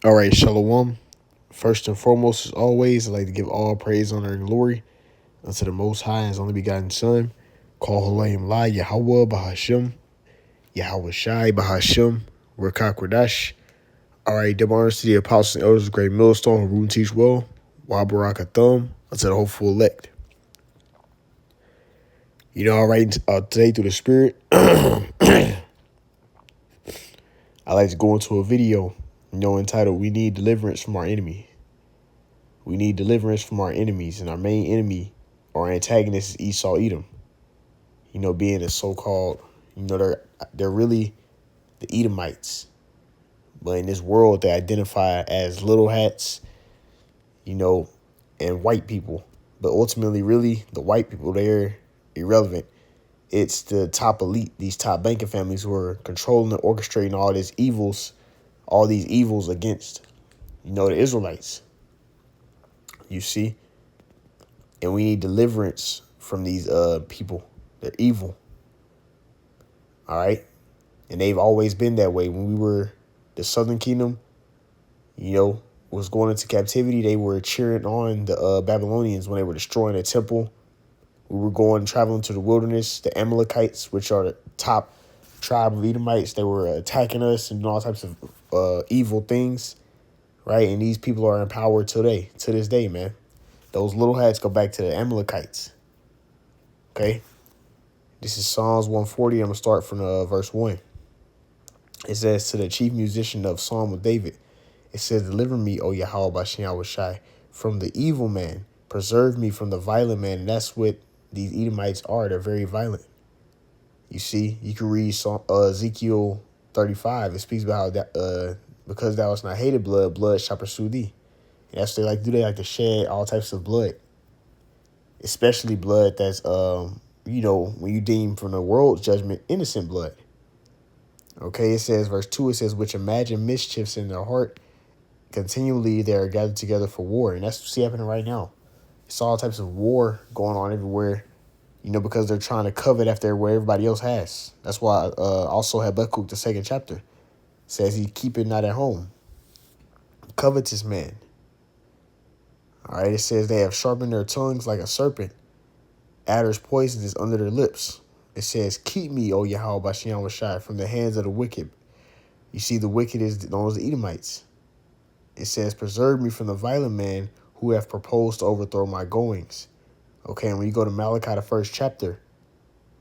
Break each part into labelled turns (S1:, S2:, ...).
S1: All right, Shalom. First and foremost, as always, I'd like to give all praise, honor, and glory unto the Most High and His only begotten Son, called Holayim La Yahweh Bahashim, Yahweh Shai Bahashim, Rakak Radash. All right, double honors to the apostles and elders of Great Millstone who root and teach well, Wabarakathum, unto the hopeful elect. All right, today through the Spirit, I like to go into a video, entitled We Need Deliverance from Our Enemy. We need deliverance from our enemies, and our main enemy or antagonist is Esau Edom. Being a so-called, they're really the Edomites, but in this world they identify as little hats, and white people. But ultimately, really, the white people, they're irrelevant. It's the top elite, these top banking families who are controlling and orchestrating all these evils against, the Israelites. You see? And we need deliverance from these people. They're evil. All right? And they've always been that way. When we were the Southern Kingdom, was going into captivity, they were cheering on the Babylonians when they were destroying the temple. We were traveling to the wilderness. The Amalekites, which are the top tribe of Edomites, they were attacking us and doing all types of evil things, right? And these people are in power to this day, man. Those little hats go back to the Amalekites. Okay? This is Psalms 140. I'm going to start from verse 1. It says, to the chief musician of Psalm of David, it says, deliver me, O Yahweh Bashem Yahushai, from the evil man. Preserve me from the violent man. And that's what these Edomites are. They're very violent. You see, you can read Ezekiel 35. It speaks about how that because thou hast not hated blood, blood shall pursue thee. And that's what they like to do. They like to shed all types of blood, especially blood that's, when you deem from the world's judgment, innocent blood. Okay, it says, verse 2, it says, which imagine mischiefs in their heart, continually they are gathered together for war. And that's what's happening right now. It's all types of war going on everywhere, because they're trying to covet after where everybody else has. That's why also Habakkuk, the second chapter, says he keep it not at home. Covetous man. All right, it says they have sharpened their tongues like a serpent. Adder's poison is under their lips. It says, keep me, O Yahweh Bashem Yahushai, from the hands of the wicked. You see, the wicked is known as the Edomites. It says, preserve me from the violent man who have proposed to overthrow my goings. Okay, and when you go to Malachi, the first chapter,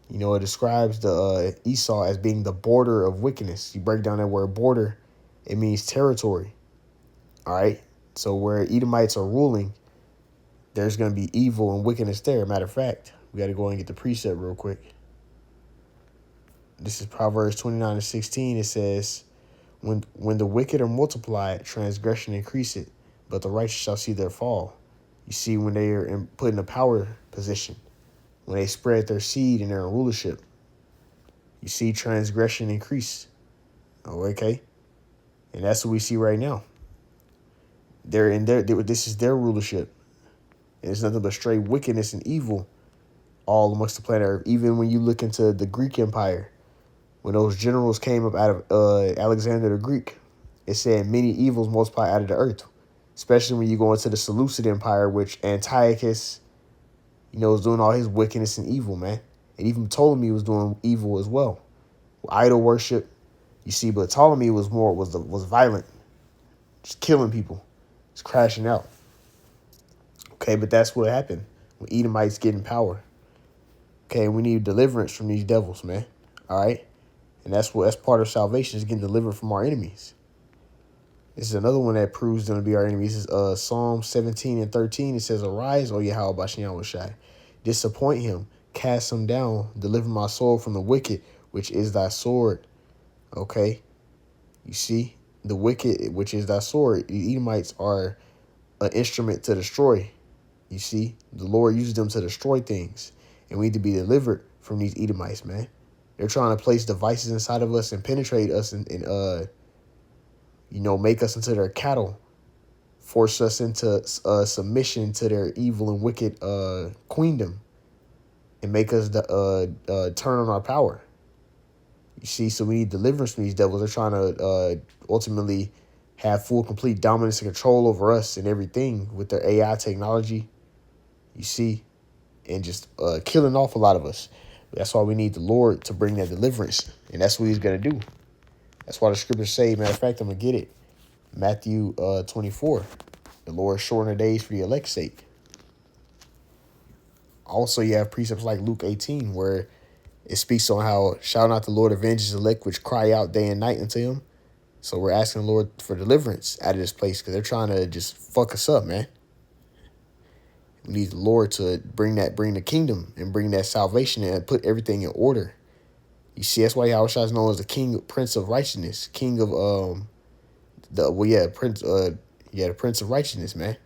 S1: it describes the Esau as being the border of wickedness. You break down that word border, it means territory. All right, so where Edomites are ruling, there's going to be evil and wickedness there. Matter of fact, we got to go and get the precept real quick. This is Proverbs 29:16. It says, when the wicked are multiplied, transgression increaseth, but the righteous shall see their fall. You see, when they are put in a power position, when they spread their seed and they're in rulership, you see transgression increase. Oh, okay? And that's what we see right now. This is their rulership. And it's nothing but straight wickedness and evil all amongst the planet Earth. Even when you look into the Greek Empire, when those generals came up out of Alexander the Greek, it said many evils multiply out of the earth. Especially when you go into the Seleucid Empire, which Antiochus, was doing all his wickedness and evil, man. And even Ptolemy was doing evil as well. Idol worship. You see, but Ptolemy was violent. Just killing people. Just crashing out. Okay, but that's what happened when Edomites get in power. Okay, we need deliverance from these devils, man. All right? And that's part of salvation, is getting delivered from our enemies. This is another one that proves them to be our enemies. This is Psalm 17:13. It says, arise, O Yahweh Bashem Yahushai. Disappoint him, cast him down, deliver my soul from the wicked, which is thy sword. Okay? You see? The wicked, which is thy sword. The Edomites are an instrument to destroy. You see? The Lord uses them to destroy things. And we need to be delivered from these Edomites, man. They're trying to place devices inside of us and penetrate us and make us into their cattle, force us into submission to their evil and wicked queendom, and make us turn on our power. You see, so we need deliverance from these devils. They're trying to ultimately have full, complete dominance and control over us and everything with their AI technology, you see, and just killing off a lot of us. That's why we need the Lord to bring that deliverance, and that's what he's going to do. That's why the scriptures say, matter of fact, I'm going to get it. Matthew 24, the Lord shortened the days for the elect's sake. Also, you have precepts like Luke 18, where it speaks on how, shall not the Lord avenge his elect, which cry out day and night unto him? So we're asking the Lord for deliverance out of this place because they're trying to just fuck us up, man. We need the Lord to bring the kingdom and bring that salvation and put everything in order. You see, that's why Yahushua is known as the King, Prince of Righteousness, King of the Prince of Righteousness, man,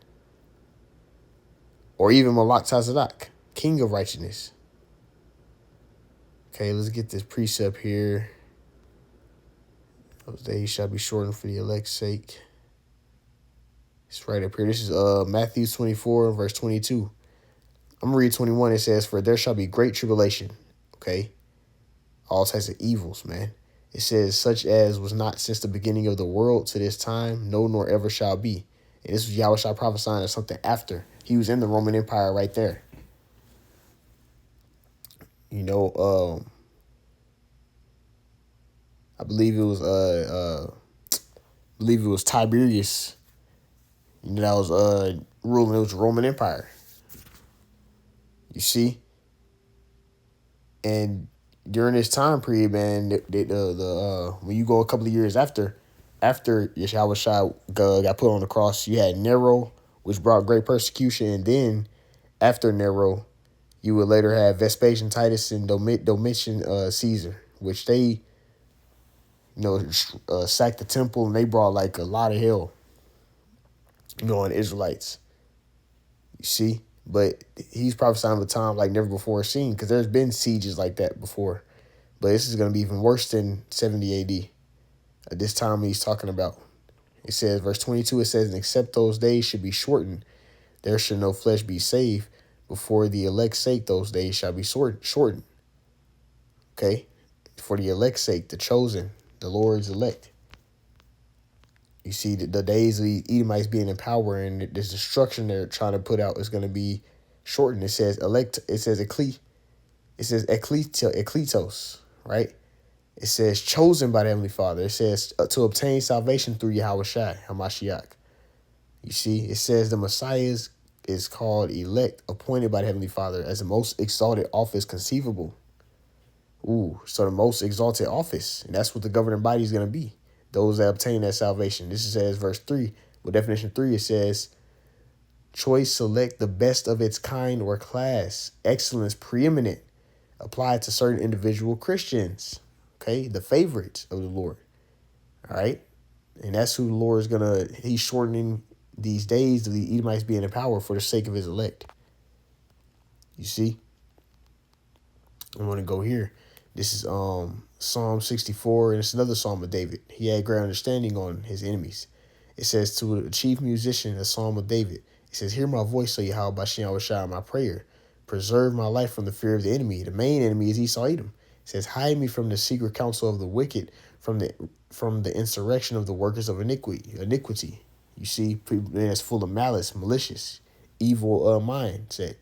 S1: or even Malak Tazadak, King of Righteousness. Okay, let's get this precept here. Those days shall be shortened for the elect's sake. It's right up here. This is Matthew 24, verse 22. I'm going to read 21. It says, for there shall be great tribulation. Okay. All types of evils, man. It says, such as was not since the beginning of the world to this time, no, nor ever shall be. And this was Yahushua prophesying of something after. He was in the Roman Empire right there. You know, I believe it was Tiberius. You know, that was ruling. It was the Roman Empire. You see? And during this time period, man, when you go a couple of years after Yahweh got put on the cross, you had Nero, which brought great persecution, and then after Nero, you would later have Vespasian, Titus, and Domitian Caesar, which they, sacked the temple, and they brought like a lot of hell, on the Israelites. You see? But he's prophesying of a time like never before seen, because there's been sieges like that before. But this is going to be even worse than 70 AD. At this time he's talking about. It says, verse 22, it says, and except those days should be shortened, there should no flesh be saved. Before the elect's sake, those days shall be shortened. Okay? For the elect's sake, the chosen, the Lord's elect. You see, the days of the Edomites being in power and this destruction they're trying to put out is going to be shortened. It says ekletos, right? It says chosen by the Heavenly Father. It says to obtain salvation through Yahweh Shai, Hamashiach. You see, it says the Messiah is called elect, appointed by the Heavenly Father as the most exalted office conceivable. Ooh, so the most exalted office. And that's what the governing body is going to be. Those that obtain that salvation. This says verse 3. With definition 3, it says, choice, select, the best of its kind or class. Excellence, preeminent. Applied to certain individual Christians. Okay, the favorites of the Lord. All right. And that's who the Lord is he's shortening these days of the Edomites being in power for the sake of his elect. You see? I'm going to go here. This is Psalm 64, and it's another Psalm of David. He had great understanding on his enemies. It says, to the chief musician, a Psalm of David. It says, hear my voice, O Yahweh, Bashem Yahweh, my prayer. Preserve my life from the fear of the enemy. The main enemy is Esau Edom. It says, hide me from the secret counsel of the wicked, from the insurrection of the workers of iniquity. You see, that's full of malice, malicious, evil mindset,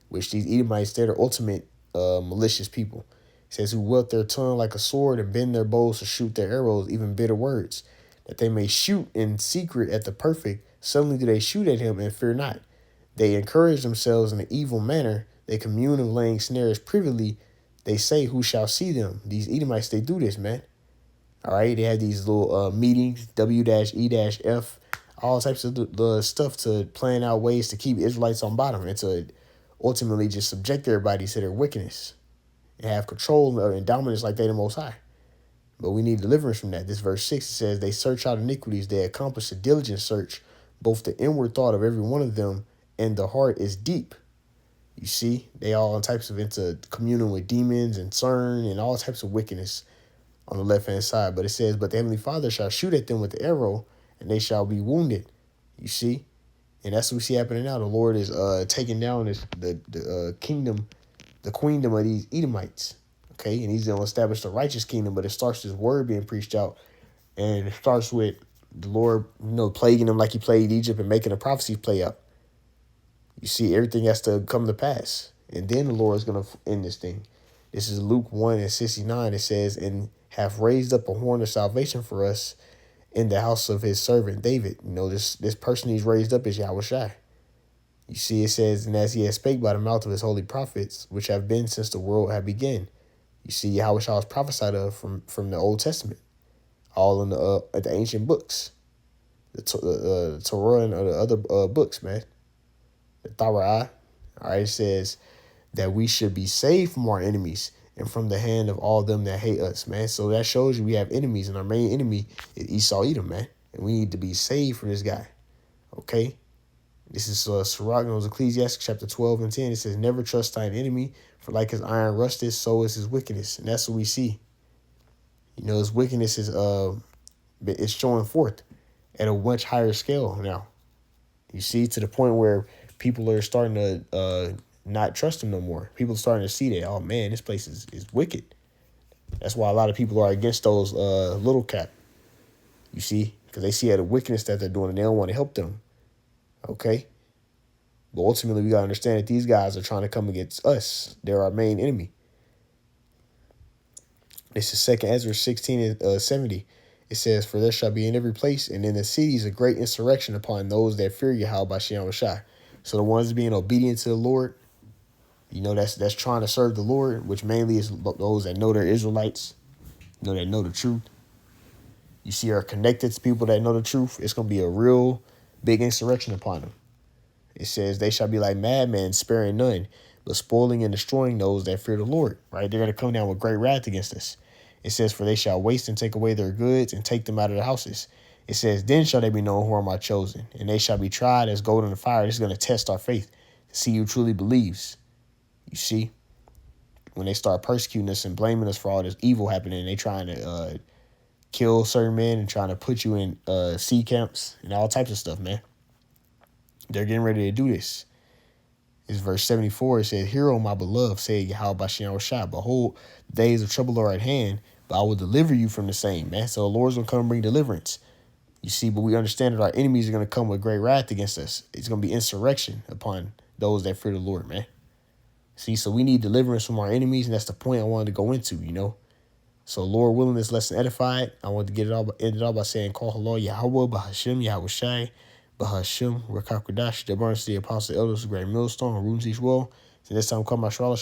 S1: which these Edomites, they're the ultimate malicious people. It says, who wield their tongue like a sword and bend their bows to shoot their arrows, even bitter words, that they may shoot in secret at the perfect. Suddenly do they shoot at him and fear not. They encourage themselves in an evil manner. They commune of laying snares privily. They say, who shall see them? These Edomites, they do this, man. All right, they have these little meetings, W-E-F, all types of stuff to plan out ways to keep Israelites on bottom and to ultimately just subject everybody to their wickedness and have control and dominance like they the Most High. But we need deliverance from that. This verse 6 says, they search out iniquities. They accomplish a diligent search. Both the inward thought of every one of them and the heart is deep. You see, they all types of into communing with demons and CERN and all types of wickedness on the left-hand side. But it says, but the Heavenly Father shall shoot at them with the arrow, and they shall be wounded. You see? And that's what we see happening now. The Lord is taking down the kingdom, the queendom of these Edomites. Okay? And he's going to establish the righteous kingdom, but it starts with his word being preached out. And it starts with The Lord, plaguing them like he plagued Egypt and making the prophecies play out. You see, everything has to come to pass. And then the Lord is going to end this thing. This is Luke 1:69. It says, and have raised up a horn of salvation for us in the house of his servant David. This person he's raised up is Yahweh Shai. You see, it says, and as he has spake by the mouth of his holy prophets, which have been since the world had begun. You see, Yahweh Shai was prophesied of from the Old Testament, all in the ancient books, the Torah and the other books, man. The Torah. All right, it says that we should be saved from our enemies and from the hand of all them that hate us, man. So that shows you we have enemies, and our main enemy is Esau Edom, man. And we need to be saved from this guy. Okay? This is Sirach, Ecclesiastes chapter 12:10. It says, never trust thine enemy, for like his iron rusted, so is his wickedness. And that's what we see. His wickedness is it's showing forth at a much higher scale now. You see, to the point where people are starting to not trust him no more. People are starting to see that, oh man, this place is wicked. That's why a lot of people are against those little cap. You see, because they see the wickedness that they're doing and they don't want to help them. Okay? But ultimately, we got to understand that these guys are trying to come against us. They're our main enemy. This is 2 Ezra 16:70. It says, for there shall be in every place and in the cities a great insurrection upon those that fear Yahweh by Shem Shai. So the ones being obedient to the Lord, that's trying to serve the Lord, which mainly is those that know they're Israelites, that know the truth. You see, are connected to people that know the truth. It's going to be a real big insurrection upon them. It says they shall be like madmen, sparing none, but spoiling and destroying those that fear the Lord. Right? They're going to come down with great wrath against us. It says, for they shall waste and take away their goods and take them out of the houses. It says, then shall they be known who are my chosen, and they shall be tried as gold in the fire. This is going to test our faith to see who truly believes. You see, when they start persecuting us and blaming us for all this evil happening, they trying to kill certain men and trying to put you in sea camps and all types of stuff, man. They're getting ready to do this. It's verse 74. It says, hear, O my beloved, said Yahweh Bashem Shai. Behold, the days of trouble are at hand, but I will deliver you from the same, man. So the Lord's going to come and bring deliverance. You see, but we understand that our enemies are going to come with great wrath against us. It's going to be insurrection upon those that fear the Lord, man. See, so we need deliverance from our enemies, and that's the point I wanted to go into, So Lord willing, this lesson edified. I want to end it all by saying, call hello Yahweh, Bahashem, Yahweh Shai, Bahashem, Rakakwadash, the Barnes, the Apostle Elders, the Great Millstone, Runes each well. So next time, come my Shalom.